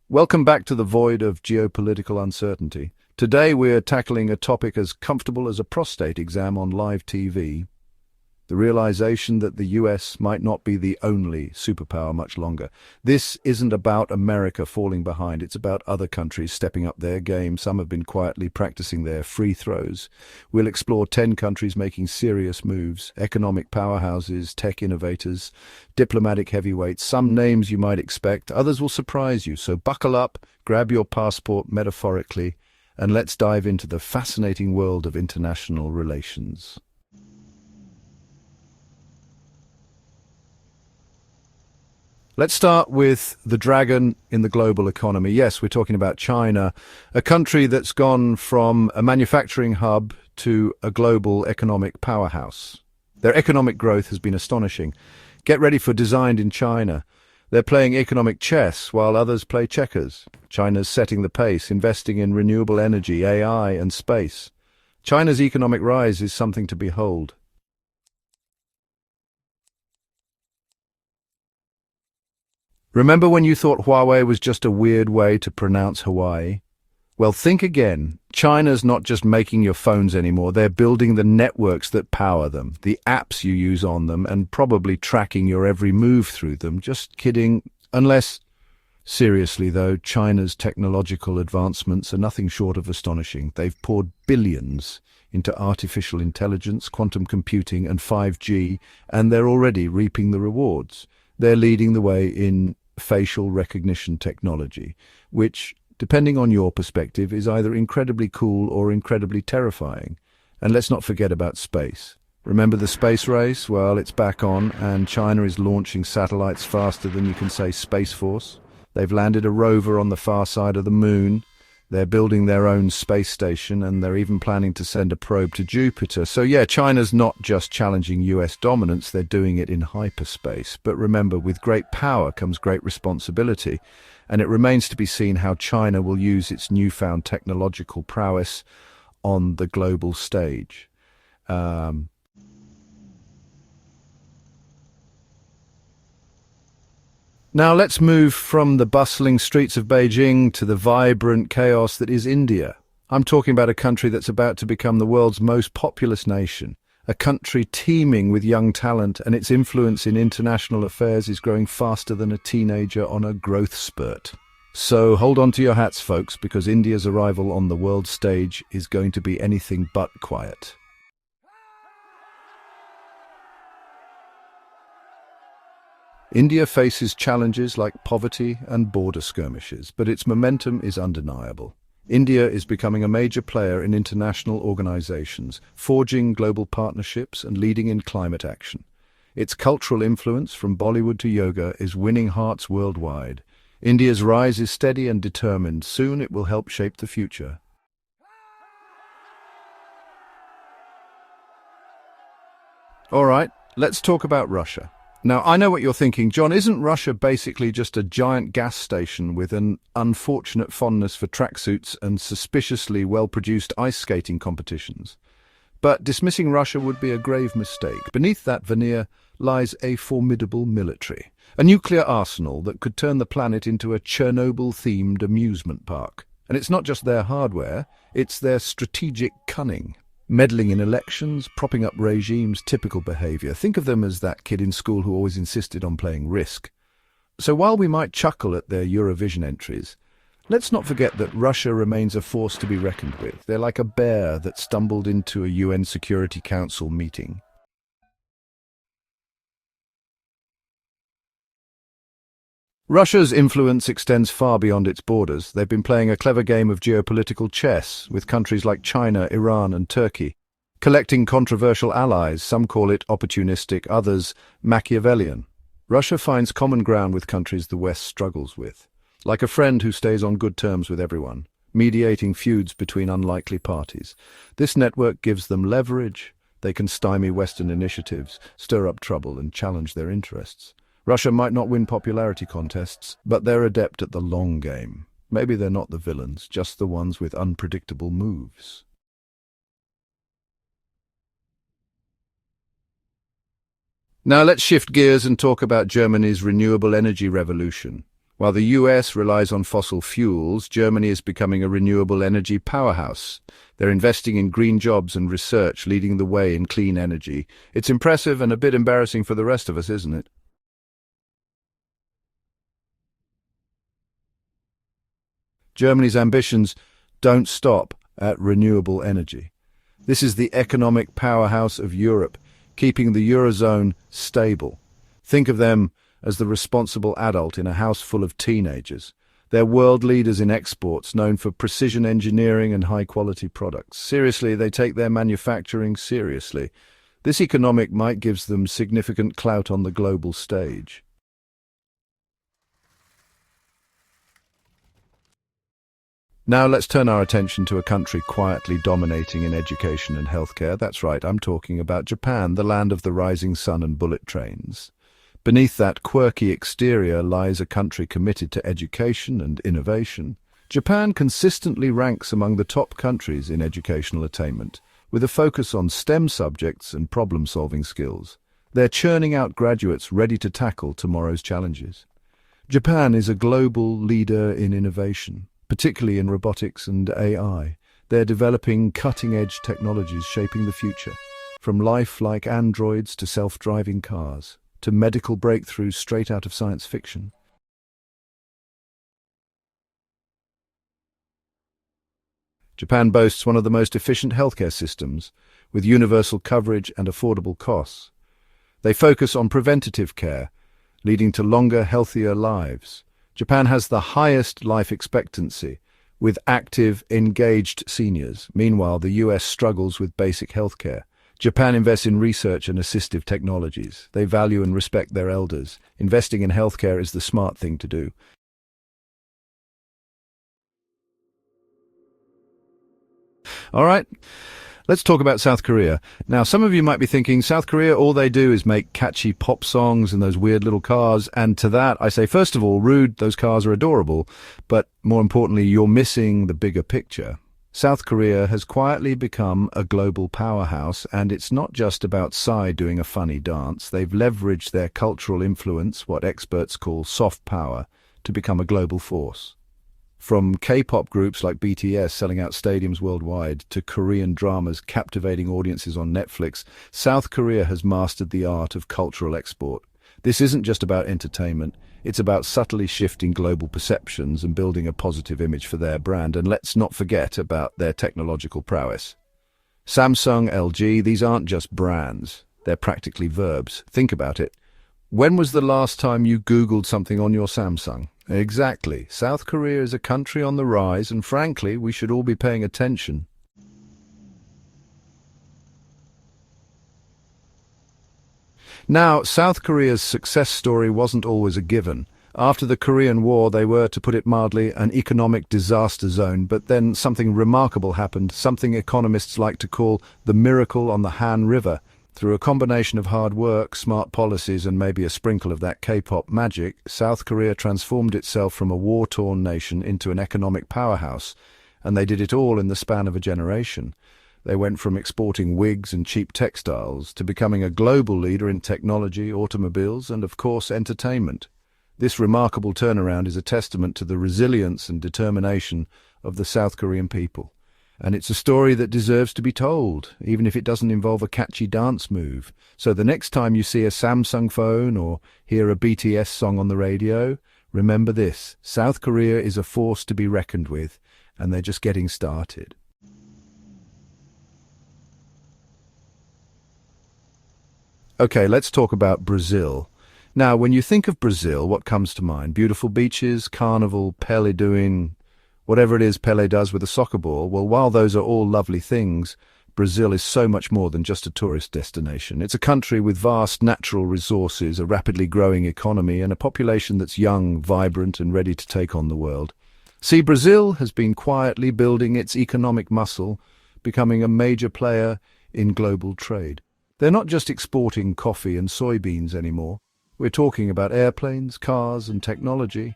Welcome back to the void of geopolitical uncertainty. Today we're tackling a topic as comfortable as a prostate exam on live TV, the realization that the US might not be the only superpower much longer. This isn't about America falling behind, it's about other countries stepping up their game. Some have been quietly practicing their free throws. We'll explore 10 countries making serious moves, economic powerhouses, tech innovators, diplomatic heavyweights, some names you might expect, others will surprise you. So buckle up, grab your passport metaphorically, and let's dive into the fascinating world of international relations. Let's start with the dragon in the global economy. Yes, we're talking about China, a country that's gone from a manufacturing hub to a global economic powerhouse. Their economic growth has been astonishing. Get ready for Designed in China. They're playing economic chess while others play checkers. China's setting the pace, investing in renewable energy, AI, and space. China's economic rise is something to behold. Remember when you thought Huawei was just a weird way to pronounce Hawaii? Well, think again. China's not just making your phones anymore, they're building the networks that power them, the apps you use on them, and probably tracking your every move through them. Just kidding. Unless, seriously though, China's technological advancements are nothing short of astonishing. They've poured billions into artificial intelligence, quantum computing, and 5G, and they're already reaping the rewards. They're leading the way in facial recognition technology, which, depending on your perspective, is either incredibly cool or incredibly terrifying. And let's not forget about space. Remember the space race? Well, it's back on, and China is launching satellites faster than you can say Space Force. They've landed a rover on the far side of the moon. They're building their own space station, and they're even planning to send a probe to Jupiter. So yeah, China's not just challenging US dominance, they're doing it in hyperspace. But remember, with great power comes great responsibility, and it remains to be seen how China will use its newfound technological prowess on the global stage. Now let's move from the bustling streets of Beijing to the vibrant chaos that is India. I'm talking about a country that's about to become the world's most populous nation, a country teeming with young talent, and its influence in international affairs is growing faster than a teenager on a growth spurt. So hold on to your hats, folks, because India's arrival on the world stage is going to be anything but quiet. India faces challenges like poverty and border skirmishes, but its momentum is undeniable. India is becoming a major player in international organizations, forging global partnerships and leading in climate action. Its cultural influence, from Bollywood to yoga, is winning hearts worldwide. India's rise is steady and determined. Soon it will help shape the future. All right, let's talk about Russia. Now, I know what you're thinking, John. Isn't Russia basically just a giant gas station with an unfortunate fondness for tracksuits and suspiciously well-produced ice skating competitions? But dismissing Russia would be a grave mistake. Beneath that veneer lies a formidable military, a nuclear arsenal that could turn the planet into a Chernobyl-themed amusement park. And it's not just their hardware, it's their strategic cunning. Meddling in elections, propping up regimes, typical behavior. Think of them as that kid in school who always insisted on playing Risk. So while we might chuckle at their Eurovision entries, let's not forget that Russia remains a force to be reckoned with. They're like a bear that stumbled into a UN Security Council meeting. Russia's influence extends far beyond its borders. They've been playing a clever game of geopolitical chess with countries like China, Iran, and Turkey, collecting controversial allies. Some call it opportunistic, others Machiavellian. Russia finds common ground with countries the West struggles with, like a friend who stays on good terms with everyone, mediating feuds between unlikely parties. This network gives them leverage. They can stymie Western initiatives, stir up trouble, and challenge their interests. Russia might not win popularity contests, but they're adept at the long game. Maybe they're not the villains, just the ones with unpredictable moves. Now let's shift gears and talk about Germany's renewable energy revolution. While the US relies on fossil fuels, Germany is becoming a renewable energy powerhouse. They're investing in green jobs and research, leading the way in clean energy. It's impressive and a bit embarrassing for the rest of us, isn't it? Germany's ambitions don't stop at renewable energy. This is the economic powerhouse of Europe, keeping the Eurozone stable. Think of them as the responsible adult in a house full of teenagers. They're world leaders in exports, known for precision engineering and high-quality products. Seriously, they take their manufacturing seriously. This economic might gives them significant clout on the global stage. Now let's turn our attention to a country quietly dominating in education and healthcare. That's right, I'm talking about Japan, the land of the rising sun and bullet trains. Beneath that quirky exterior lies a country committed to education and innovation. Japan consistently ranks among the top countries in educational attainment, with a focus on STEM subjects and problem-solving skills. They're churning out graduates ready to tackle tomorrow's challenges. Japan is a global leader in innovation, particularly in robotics and AI. They're developing cutting-edge technologies shaping the future, from lifelike androids to self-driving cars, to medical breakthroughs straight out of science fiction. Japan boasts one of the most efficient healthcare systems, with universal coverage and affordable costs. They focus on preventative care, leading to longer, healthier lives. Japan has the highest life expectancy, with active, engaged seniors. Meanwhile, the US struggles with basic healthcare. Japan invests in research and assistive technologies. They value and respect their elders. Investing in healthcare is the smart thing to do. All right, let's talk about South Korea. Now, some of you might be thinking, South Korea, all they do is make catchy pop songs and those weird little cars. And to that, I say, first of all, rude, those cars are adorable. But more importantly, you're missing the bigger picture. South Korea has quietly become a global powerhouse, and it's not just about Psy doing a funny dance. They've leveraged their cultural influence, what experts call soft power, to become a global force. From K-pop groups like BTS selling out stadiums worldwide to Korean dramas captivating audiences on Netflix, South Korea has mastered the art of cultural export. This isn't just about entertainment, it's about subtly shifting global perceptions and building a positive image for their brand. And let's not forget about their technological prowess. Samsung, LG, these aren't just brands, they're practically verbs. Think about it. When was the last time you Googled something on your Samsung? Exactly. South Korea is a country on the rise, and frankly, we should all be paying attention. Now, South Korea's success story wasn't always a given. After the Korean War, they were, to put it mildly, an economic disaster zone, but then something remarkable happened, something economists like to call the miracle on the Han River. Through a combination of hard work, smart policies, and maybe a sprinkle of that K-pop magic, South Korea transformed itself from a war-torn nation into an economic powerhouse, and they did it all in the span of a generation. They went from exporting wigs and cheap textiles to becoming a global leader in technology, automobiles, and of course entertainment. This remarkable turnaround is a testament to the resilience and determination of the South Korean people. And it's a story that deserves to be told, even if it doesn't involve a catchy dance move. So the next time you see a Samsung phone or hear a BTS song on the radio, remember this: South Korea is a force to be reckoned with, and they're just getting started. Okay, let's talk about Brazil. Now, when you think of Brazil, what comes to mind? Beautiful beaches, carnival, Pelé doing whatever it is Pelé does with a soccer ball. Well, while those are all lovely things, Brazil is so much more than just a tourist destination. It's a country with vast natural resources, a rapidly growing economy, and a population that's young, vibrant, and ready to take on the world. See, Brazil has been quietly building its economic muscle, becoming a major player in global trade. They're not just exporting coffee and soybeans anymore. We're talking about airplanes, cars, and technology.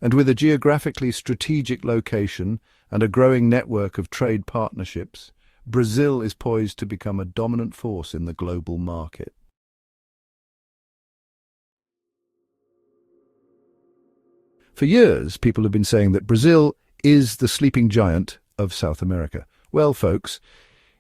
And with a geographically strategic location and a growing network of trade partnerships, Brazil is poised to become a dominant force in the global market. For years, people have been saying that Brazil is the sleeping giant of South America. Well, folks,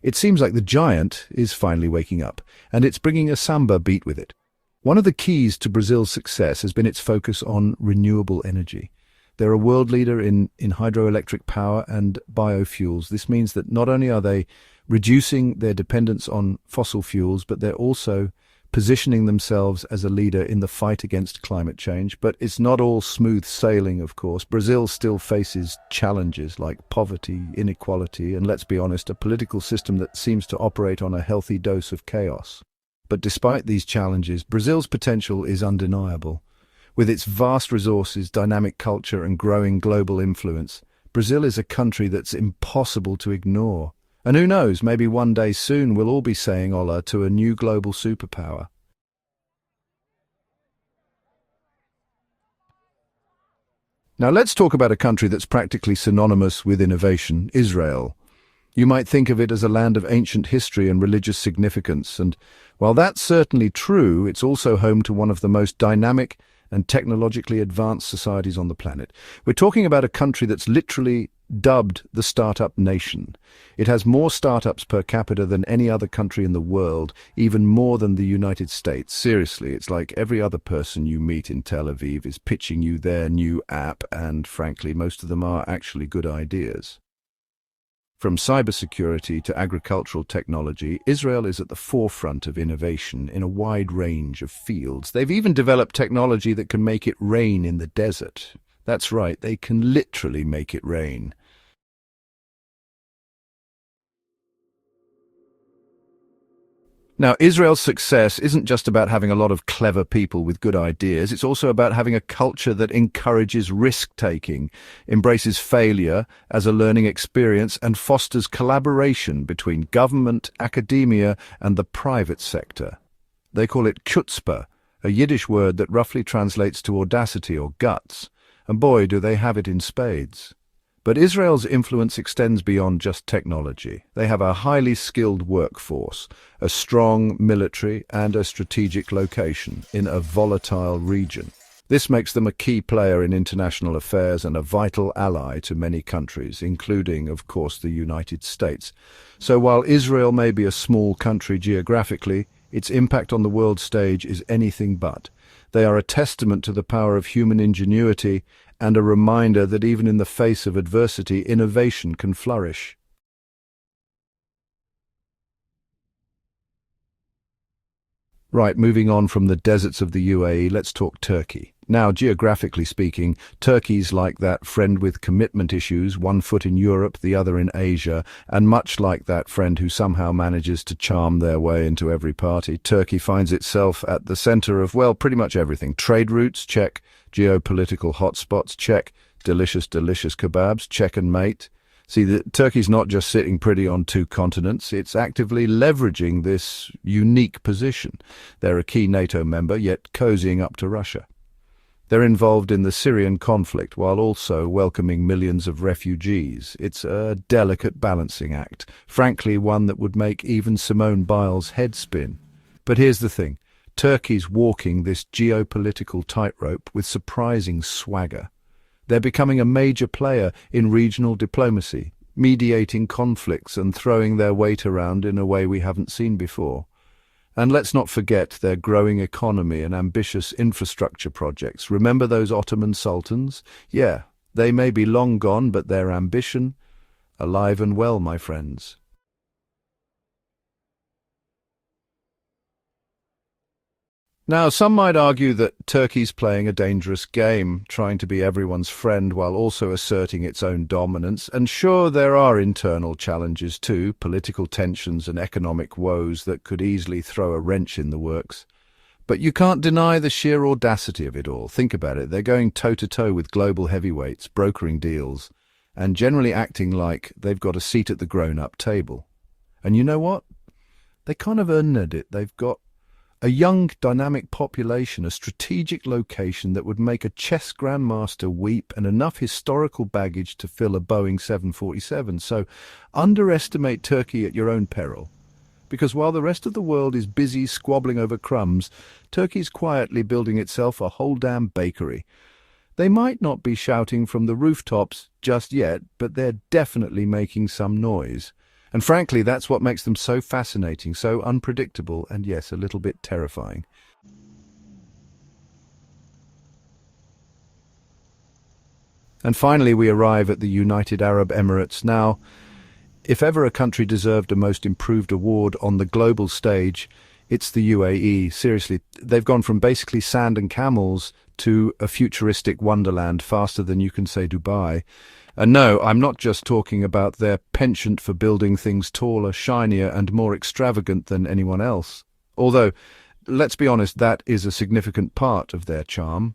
it seems like the giant is finally waking up, and it's bringing a samba beat with it. One of the keys to Brazil's success has been its focus on renewable energy. They're a world leader in hydroelectric power and biofuels. This means that not only are they reducing their dependence on fossil fuels, but they're also positioning themselves as a leader in the fight against climate change. But it's not all smooth sailing, of course. Brazil still faces challenges like poverty, inequality, and let's be honest, a political system that seems to operate on a healthy dose of chaos. But despite these challenges, Brazil's potential is undeniable. With its vast resources, dynamic culture, and growing global influence, Brazil is a country that's impossible to ignore. And who knows, maybe one day soon we'll all be saying hola to a new global superpower. Now let's talk about a country that's practically synonymous with innovation, Israel. You might think of it as a land of ancient history and religious significance, and while that's certainly true, it's also home to one of the most dynamic and technologically advanced societies on the planet. We're talking about a country that's literally dubbed the startup nation. It has more startups per capita than any other country in the world, even more than the United States. Seriously, it's like every other person you meet in Tel Aviv is pitching you their new app, and frankly, most of them are actually good ideas. From cybersecurity to agricultural technology, Israel is at the forefront of innovation in a wide range of fields. They've even developed technology that can make it rain in the desert. That's right, they can literally make it rain. Now, Israel's success isn't just about having a lot of clever people with good ideas. It's also about having a culture that encourages risk-taking, embraces failure as a learning experience, and fosters collaboration between government, academia, and the private sector. They call it chutzpah, a Yiddish word that roughly translates to audacity or guts. And boy, do they have it in spades. But Israel's influence extends beyond just technology. They have a highly skilled workforce, a strong military, and a strategic location in a volatile region. This makes them a key player in international affairs and a vital ally to many countries, including, of course, the United States. So while Israel may be a small country geographically, its impact on the world stage is anything but. They are a testament to the power of human ingenuity and a reminder that even in the face of adversity, innovation can flourish. Right, moving on from the deserts of the UAE, let's talk Turkey. Now, geographically speaking, Turkey's like that friend with commitment issues, one foot in Europe, the other in Asia, and much like that friend who somehow manages to charm their way into every party, Turkey finds itself at the center of, well, pretty much everything. Trade routes, check. Geopolitical hotspots, check. Delicious, delicious kebabs, check and mate. See, Turkey's not just sitting pretty on two continents, it's actively leveraging this unique position. They're a key NATO member, yet cozying up to Russia. They're involved in the Syrian conflict while also welcoming millions of refugees. It's a delicate balancing act, frankly one that would make even Simone Biles' head spin. But here's the thing, Turkey's walking this geopolitical tightrope with surprising swagger. They're becoming a major player in regional diplomacy, mediating conflicts and throwing their weight around in a way we haven't seen before. And let's not forget their growing economy and ambitious infrastructure projects. Remember those Ottoman sultans? Yeah, they may be long gone, but their ambition, alive and well, my friends. Now, some might argue that Turkey's playing a dangerous game, trying to be everyone's friend while also asserting its own dominance. And sure, there are internal challenges too, political tensions and economic woes that could easily throw a wrench in the works. But you can't deny the sheer audacity of it all. Think about it. They're going toe-to-toe with global heavyweights, brokering deals, and generally acting like they've got a seat at the grown-up table. And you know what? They kind of earned it. They've got a young, dynamic population, a strategic location that would make a chess grandmaster weep, and enough historical baggage to fill a Boeing 747. So underestimate Turkey at your own peril. Because while the rest of the world is busy squabbling over crumbs, Turkey's quietly building itself a whole damn bakery. They might not be shouting from the rooftops just yet, but they're definitely making some noise. And frankly, that's what makes them so fascinating, so unpredictable, and yes, a little bit terrifying. And finally, we arrive at the United Arab Emirates. Now, if ever a country deserved a most improved award on the global stage, it's the UAE. Seriously, they've gone from basically sand and camels to a futuristic wonderland faster than you can say Dubai. And no, I'm not just talking about their penchant for building things taller, shinier, and more extravagant than anyone else. Although, let's be honest, that is a significant part of their charm.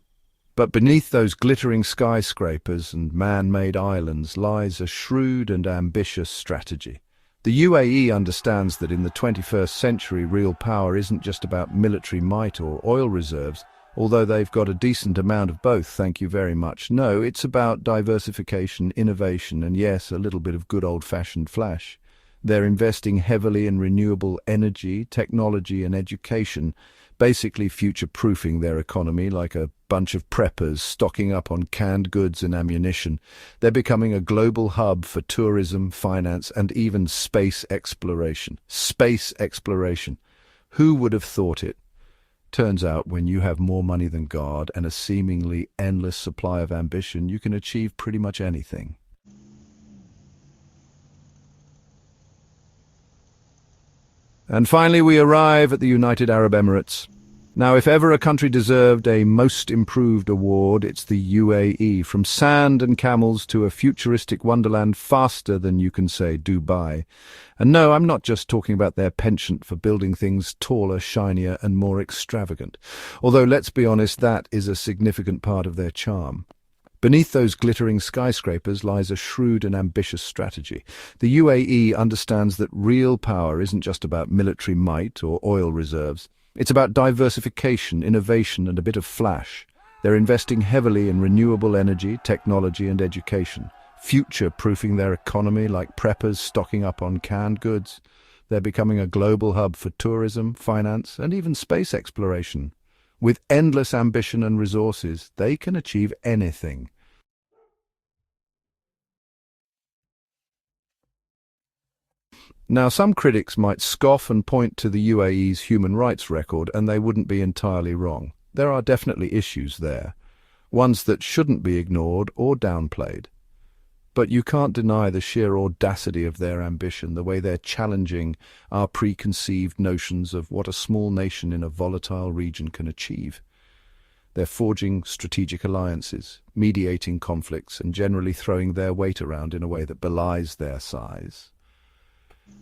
But beneath those glittering skyscrapers and man-made islands lies a shrewd and ambitious strategy. The UAE understands that in the 21st century, real power isn't just about military might or oil reserves, although they've got a decent amount of both, thank you very much. No, it's about diversification, innovation, and yes, a little bit of good old-fashioned flash. They're investing heavily in renewable energy, technology, and education, basically future-proofing their economy like a bunch of preppers stocking up on canned goods and ammunition. They're becoming a global hub for tourism, finance, and even space exploration. Space exploration. Who would have thought it? Turns out when you have more money than God and a seemingly endless supply of ambition, you can achieve pretty much anything. And finally, we arrive at the United Arab Emirates. Now, if ever a country deserved a most improved award, it's the UAE. From sand and camels to a futuristic wonderland faster than you can say Dubai. And no, I'm not just talking about their penchant for building things taller, shinier, and more extravagant. Although, let's be honest, that is a significant part of their charm. Beneath those glittering skyscrapers lies a shrewd and ambitious strategy. The UAE understands that real power isn't just about military might or oil reserves. It's about diversification, innovation, and a bit of flash. They're investing heavily in renewable energy, technology, and education, future-proofing their economy like preppers stocking up on canned goods. They're becoming a global hub for tourism, finance, and even space exploration. With endless ambition and resources, they can achieve anything. Now, some critics might scoff and point to the UAE's human rights record, and they wouldn't be entirely wrong. There are definitely issues there, ones that shouldn't be ignored or downplayed. But you can't deny the sheer audacity of their ambition, the way they're challenging our preconceived notions of what a small nation in a volatile region can achieve. They're forging strategic alliances, mediating conflicts, and generally throwing their weight around in a way that belies their size.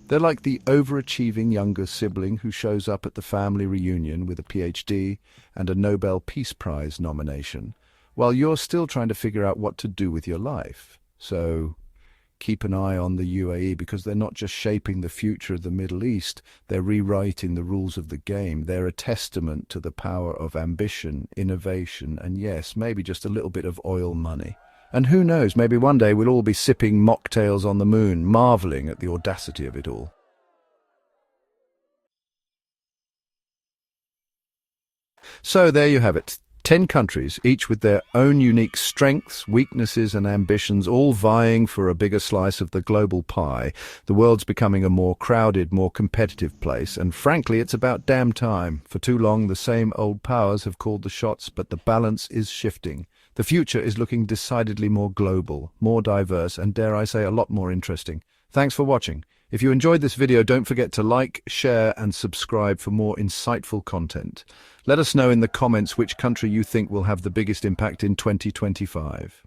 They're like the overachieving younger sibling who shows up at the family reunion with a PhD and a Nobel Peace Prize nomination, while you're still trying to figure out what to do with your life. So keep an eye on the UAE, because they're not just shaping the future of the Middle East, they're rewriting the rules of the game. They're a testament to the power of ambition, innovation, and yes, maybe just a little bit of oil money. And who knows, maybe one day we'll all be sipping mocktails on the moon, marveling at the audacity of it all. So there you have it. 10 countries, each with their own unique strengths, weaknesses and ambitions, all vying for a bigger slice of the global pie. The world's becoming a more crowded, more competitive place, and frankly, it's about damn time. For too long, the same old powers have called the shots, but the balance is shifting. The future is looking decidedly more global, more diverse, and dare I say, a lot more interesting. Thanks for watching. If you enjoyed this video, don't forget to like, share, and subscribe for more insightful content. Let us know in the comments which country you think will have the biggest impact in 2025.